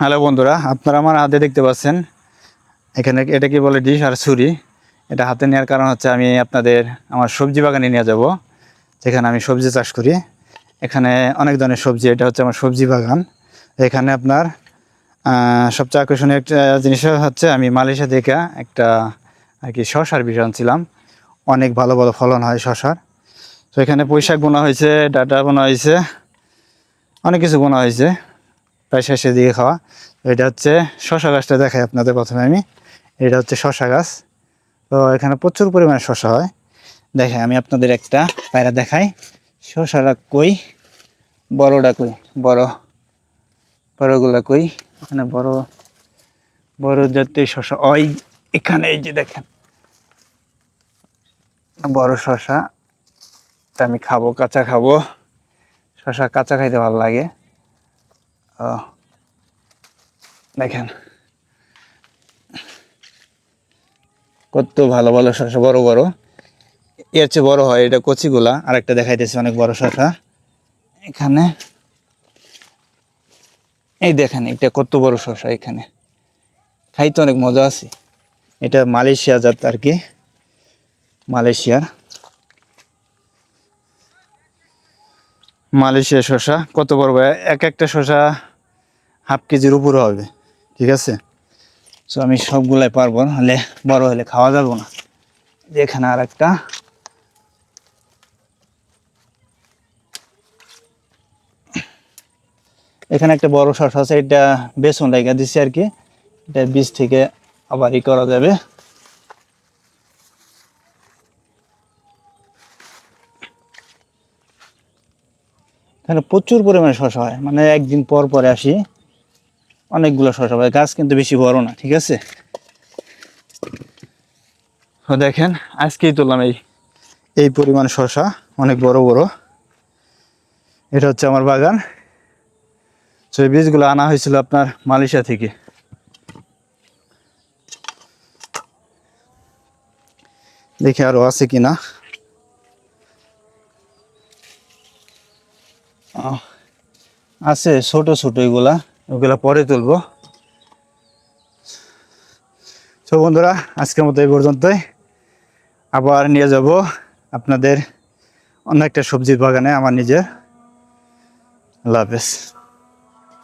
Hello বন্ধুরা, আপনারা আমার হাতে দেখতে পাচ্ছেন এখানে এটা কি বলে ডিশ আর ছুরি। এটা হাতে নেওয়ার কারণ হচ্ছে আমি আপনাদের আমার সবজি বাগানে নিয়ে যাব, যেখানে আমি সবজি চাষ করি। এখানে অনেক ধরনের সবজি, এটা হচ্ছে আমার সবজি বাগান। এখানে আপনার সবচেয়ে আকর্ষণীয় একটা জিনিস হচ্ছে আমি মালয়েশিয়া থেকে একটা আর কি শসার বীজ আনছিলাম। অনেক ভালো ভালো ফলন হয় শসার। তো এখানে পুঁইশাক বোনা হয়েছে, ডাঁটা বোনা হয়েছে, অনেক কিছু বোনা হয়েছে, প্রায় শেষের দিকে খাওয়া। এটা হচ্ছে শশা গাছটা দেখাই আপনাদের প্রথমে আমি। এটা হচ্ছে শশা গাছ। তো এখানে প্রচুর পরিমাণে শশা হয়। দেখে আমি আপনাদের একটা পায়রা দেখাই। শশাটা কই, বড়টা কই, বড়গুলা কই। এখানে বড় বড় জাতীয় শশা ওই এখানে, এই যে দেখেন বড় শশা। আমি খাবো, কাঁচা খাবো। শশা কাঁচা খাইতে ভালো লাগে। ও দেখেন কত ভালো ভালো শশা, বড় বড়। এর চেয়ে বড় হয় এটা কচিগুলা। আর একটা দেখাইতেছে অনেক বড় শশা এখানে। এই দেখেন এটা কত বড় শশা। এখানে খাইতে অনেক মজা আছে। এটা মালয়েশিয়া জাত আর কি, মালয়েশিয়ার মালয়েশিয়া শশা। কত বড় ভাই, এক একটা শশা হাফ কেজির উপরে হবে। ঠিক আছে, তো আমি সবগুলাই পারবো না, হলে বড় হলে খাওয়া যাবো না। এখানে আর একটা, এখানে একটা বড় শশা আছে। এটা বেসন লাগা দিচ্ছে আর কি। এটা বীজ থেকে আবার ই করা যাবে। এখানে প্রচুর পরিমাণে শশা হয়, মানে একদিন পর পরে আসি, অনেকগুলো শশা হয়। গাছ কিন্তু বেশি বড় না, ঠিক আছে। তো দেখেন আজকেই তুললাম এই এই পরিমাণ শশা, অনেক বড় বড়। এটা হচ্ছে আমার বাগান। তো এই বীজগুলো আনা হয়েছিল আপনার মালয়েশিয়া থেকে। দেখি আরো আছে কিনা। আছে ছোট ছোট, এগুলা ওগুলা পরে তুলবো। তো বন্ধুরা, আজকের মতো এই পর্যন্তই। আবার নিয়ে যাব আপনাদের অন্য একটা সবজির বাগানে আমার নিজের। আল্লাহ হাফেজ।